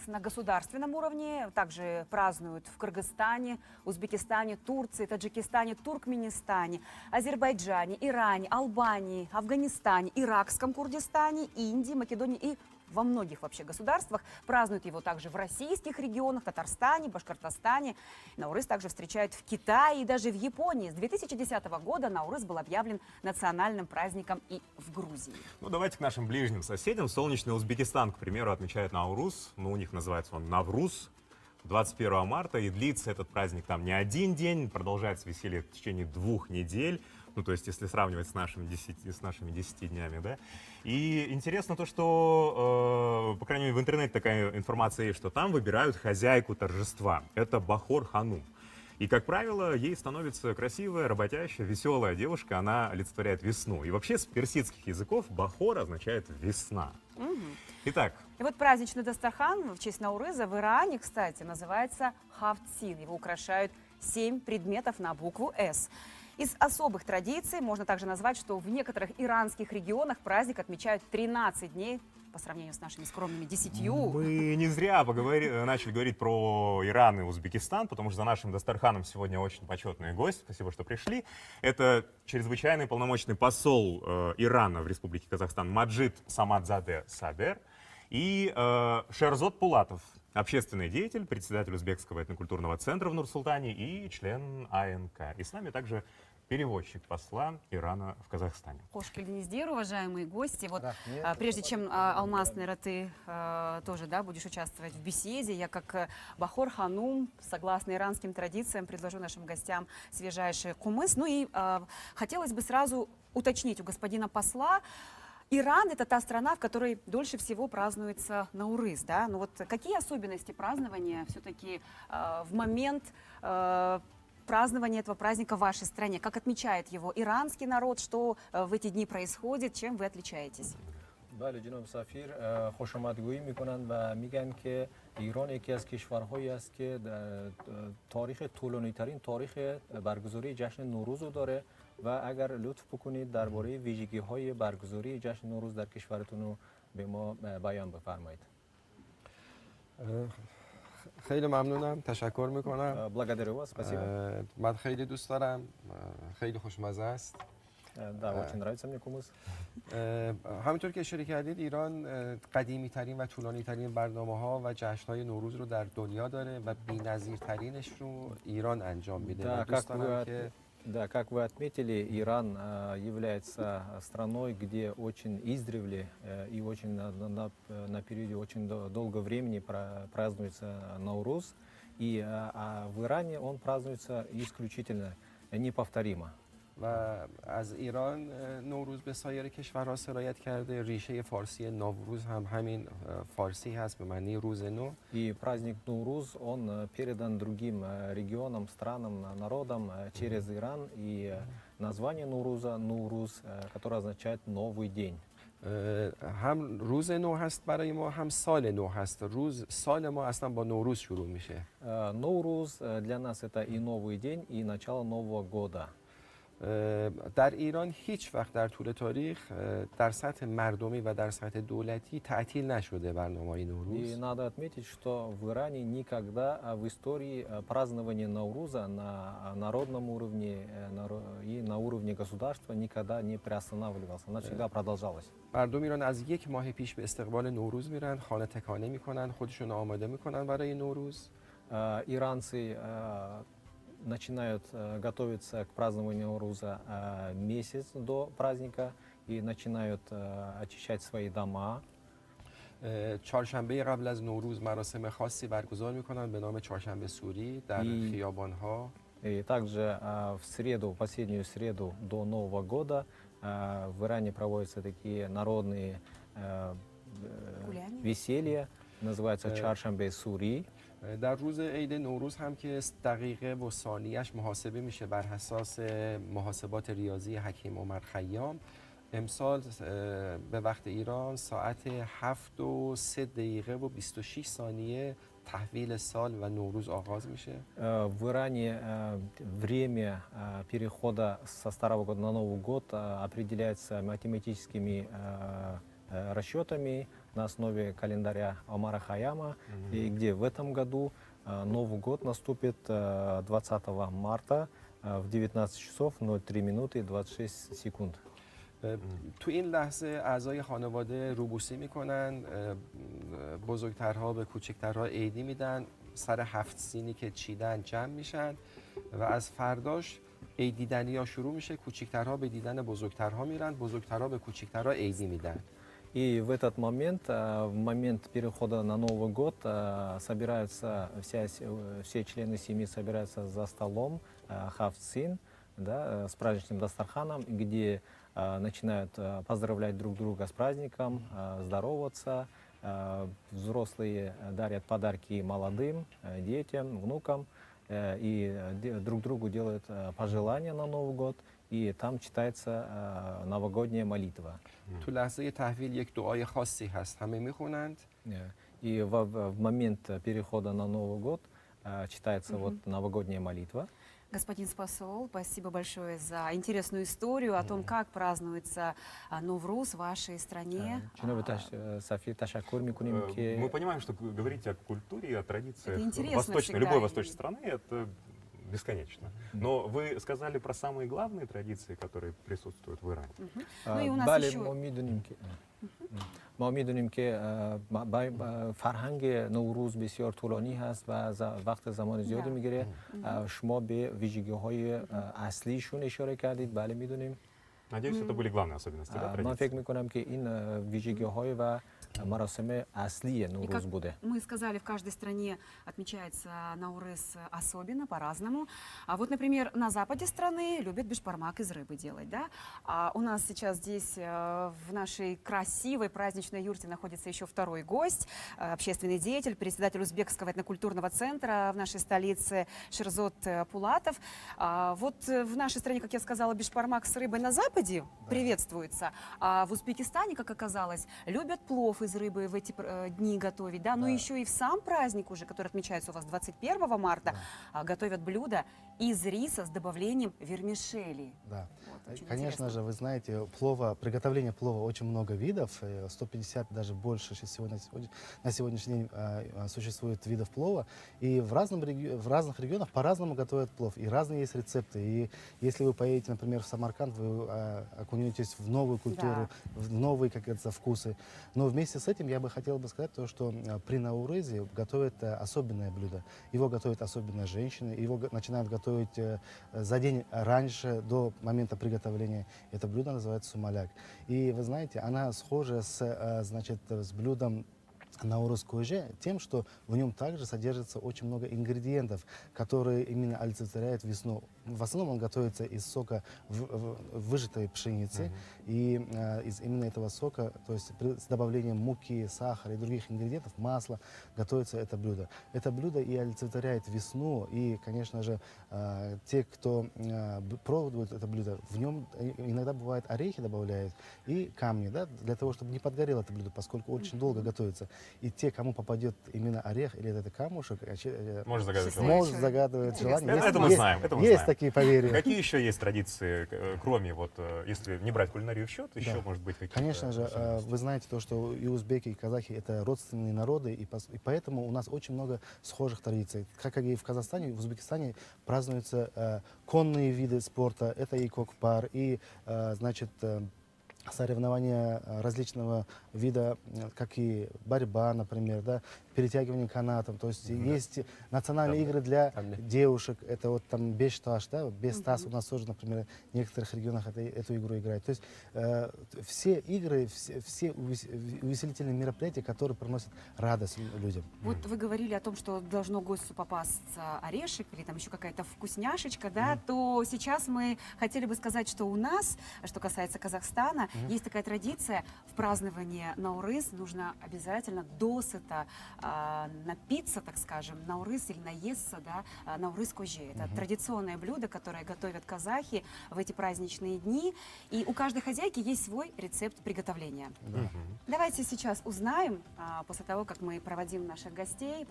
На государственном уровне также празднуют в Кыргызстане, Узбекистане, Турции, Таджикистане, Туркменистане, Азербайджане, Иране, Албании, Афганистане, Иракском Курдистане, Индии, Македонии и во многих вообще государствах. Празднуют его также в российских регионах, Татарстане, Башкортостане. Наурыз также встречают в Китае и даже в Японии. С 2010 года Наурыз был объявлен национальным праздником и в Грузии. Ну, давайте к нашим ближним соседям. Солнечный Узбекистан, к примеру, отмечает Наурuz. Ну, у них называется он Навруз. 21 марта. И длится этот праздник там не один день. Продолжается веселье в течение 2 недель. Ну, то есть, если сравнивать с нашими 10 днями, да. И интересно то, что, по крайней мере, в интернете такая информация есть, что там выбирают хозяйку торжества. Это Бахор Ханум. И, как правило, ей становится красивая, работящая, веселая девушка. Она олицетворяет весну. И вообще с персидских языков Бахор означает весна. Итак. И вот праздничный дастархан в честь Наурыза в Иране, кстати, называется хафтсин. Его украшают 7 предметов на букву «С». Из особых традиций можно также назвать, что в некоторых иранских регионах праздник отмечают 13 дней по сравнению с нашими скромными 10. Мы не зря начали говорить про Иран и Узбекистан, потому что за нашим дастарханом сегодня очень почетный гость. Спасибо, что пришли. Это чрезвычайный полномочный посол Ирана в Республике Казахстан Маджид Самадзаде Сабер и Шерзод Пулатов, общественный деятель, председатель Узбекского этнокультурного центра в Нур-Султане и член АНК. И с нами также переводчик посла Ирана в Казахстане. Хош келдиңиздер, уважаемые гости. Вот, прежде чем, Алмаз, наверное, ты тоже, да, будешь участвовать в беседе, я как Бахор Ханум, согласно иранским традициям, предложу нашим гостям свежайший кумыс. Ну и хотелось бы сразу уточнить у господина посла, Иран — это та страна, в которой дольше всего празднуется Наурыз, да? Ну вот какие особенности празднования все-таки в момент празднования этого праздника в вашей стране? Как отмечает его иранский народ? Что в эти дни происходит? Чем вы отличаетесь? بله جناب سفیر خوش آمدگویی میکنند و میگن که ایران یکی از کشورهایی است که تاریخ طولانی ترین تاریخ برگزاری جشن نوروز رو داره و اگر لطف بکنید درباره ویژگی های برگزاری جشن نوروز در کشورتون رو به ما بیان بفرمایید. خیلی ممنونم، تشکر میکنم. благодарю вас, спасибо. من خیلی دوست دارم، خیلی خوشمزه است. Да, очень нравится мне кумыс. همونطور که اشاره کردید ایران قدیمی ترین و طولانی ترین برنامه ها و جشن های نوروز رو در دنیا داره و بی‌نظیرترینش رو ایران انجام میده. Да, как вы отметили, Иран является страной, где очень издревле и очень на периоде очень долгого времени празднуется Наурuz. И в Иране он празднуется исключительно, неповторимо. و از ایران نوروز به سایر کشورها سرایت کرده. ریشه فارسی نوروز هم همین فارسی هست به معنی روز نو. И праздник Наурuz, он передан другим регионам, странам, народам через Иран. И название Науруза – Наурuz, которое означает «новый день». هم روز نو هست برای ما، هم سال نو هست. سال ما اصلا با نوروز شروع میشه. Наурuz для нас это и новый день, и начало Нового года. در ایران هیچ وقت در طول تاریخ در سطح مردمی و در سطح دولتی تعطیل نشده برنامه‌های نوروز. И надо отметить, что в Иране никогда в истории празднование Науруза на народном уровне и на уровне государства никогда не приостанавливался. Она всегда продолжалась. مردم ایران از 1 ماه پیش به استقبال نوروز میرن، خانه تکانه میکنن، خودشون آماده میکنن برای نوروز. Иранцы начинают готовиться к празднованию Науруза месяц до праздника и начинают очищать свои дома. چهارشنبه قبل از نوروز مراسم خاصی برگزار میکنن به نام چهارشنبه سوری در خیابان‌ها. И также в среду, последнюю среду до Нового года в Иране проводятся такие народные веселья, называется чаршанбе сури. در روز عید نوروز هم که دقیقه و ثانیه‌اش محاسبه میشه بر اساس محاسبات ریاضی حکیم عمر خیام. امسال به وقت ایران ساعت 7:03:26 تحویل سال و نوروز آغاز میشه. В Иране время перехода со Старого года на Новый год определяется математическими расчетами. на основе календаря Омара Хайяма, и где в этом году Новый год наступит 20 марта в 19 часов 03 минуты 26 секунд. تو این لحظه اعضای خانواده روبوسی میکنن، بزرگترها به کوچکترها عیدی میدن، سر 7 سینی که چیدن جمع میشن و از فرداش عید دیدنی ها شروع میشه. کوچکترها به دیدن بزرگترها میرن، بزرگترها به کوچکترها عیدی میدن. И в этот момент, в момент перехода на Новый год, собираются все члены семьи собираются за столом хавцин, да, с праздничным дастарханом, где начинают поздравлять друг друга с праздником, здороваться. Взрослые дарят подарки молодым, детям, внукам, и друг другу делают пожелания на Новый год. И там читается новогодняя молитва. تو لحظه تحویل یک دعای خاصی هست، همه میخونند. И в момент перехода на Новый год читается вот новогодняя молитва. Господин посол, спасибо большое за интересную историю о том, как празднуется Новруз в вашей стране. София, ташаккур микуним. Мы понимаем, что говорить о культуре и о традициях интересно всегда. любой восточной страны, это бесконечно. Но вы сказали про самые главные традиции, которые присутствуют в Иране. Ну и у нас еще... ما میدونیم که فرهنگ نوروز بسیار طولانی هست و وقت زمان زیادی میگیره. شما به ویژگی‌های اصلیشون اشاره کردید. بله میدونیم. Надеюсь, это были главные особенности, да, من традиции? فکر میکنم که این ویژگی‌های و مراسم اصلی نوروز بوده. Мы сказали, в каждой стране отмечается Наурыз особенно, по-разному. А вот, например, на западе страны любят бешбармак из рыбы делать, да? А у нас сейчас здесь, в нашей красивой праздничной юрте, находится еще второй гость, общественный деятель, председатель Узбекского этнокультурного центра в нашей столице Шерзот Пулатов. Вот в нашей стране, как я сказала, бешбармак с рыбой на западе приветствуется, а в Узбекистане, как оказалось, любят плов из рыбы в эти дни готовить, да, но еще и в сам праздник уже, который отмечается у вас 21 марта, готовят блюда из риса с добавлением вермишели. Да. Вот, конечно интересно. же, вы знаете, приготовление плова очень много видов, 150, даже больше на сегодняшний день существует видов плова, и в разных регионах по-разному готовят плов, и разные есть рецепты. И если вы поедете, например, в Самарканд, вы окунетесь в новую культуру, в новые, как говорится, вкусы. Но вместе с этим я бы хотел сказать то, что при Наурызе готовят особенное блюдо. Его готовят особенно женщины, его начинают готовить за день раньше, до момента приготовления. Это блюдо называется сумаляк. И вы знаете, она схожа с блюдом Наурыз кожи тем, что в нем также содержится очень много ингредиентов, которые именно олицетворяют весну. В основном он готовится из сока выжатой пшеницы, и из именно этого сока, то есть с добавлением муки, сахара и других ингредиентов, масла, готовится это блюдо. Это блюдо и олицетворяет весну, и, конечно же, те, кто пробует это блюдо, в нем иногда бывает орехи добавляют и камни, да, для того, чтобы не подгорело это блюдо, поскольку очень долго готовится. И те, кому попадет именно орех или это камушек, Может загадывать желание. может загадывать желание. Это мы знаем, это мы Есть знаем. такие поверья. Какие еще есть традиции, кроме вот, если не брать кулинарию в счет, еще, Да. может быть, какие-то? Конечно же, особенности? вы знаете то, что и узбеки, и казахи — это родственные народы, и поэтому у нас очень много схожих традиций. Как и в Казахстане, в Узбекистане празднуются конные виды спорта, это и кокпар, и, соревнования различного вида, как и борьба, например, да, перетягивание канатом. То есть есть национальные игры для девушек, это вот там бешташ, да, бестас у нас тоже, например, в некоторых регионах эту игру играют. То есть все игры, все увеселительные мероприятия, которые приносят радость людям. Вот вы говорили о том, что должно гостю попасться орешек или там еще какая-то вкусняшечка, да, то сейчас мы хотели бы сказать, что у нас, что касается Казахстана, есть такая традиция в праздновании Наурыз, нужно обязательно досыта напиться, так скажем, Наурыз или наесться, да, Наурыз кожи. Это традиционное блюдо, которое готовят казахи в эти праздничные дни, и у каждой хозяйки есть свой рецепт приготовления. Давайте сейчас узнаем, после того, как мы проводим наших гостей,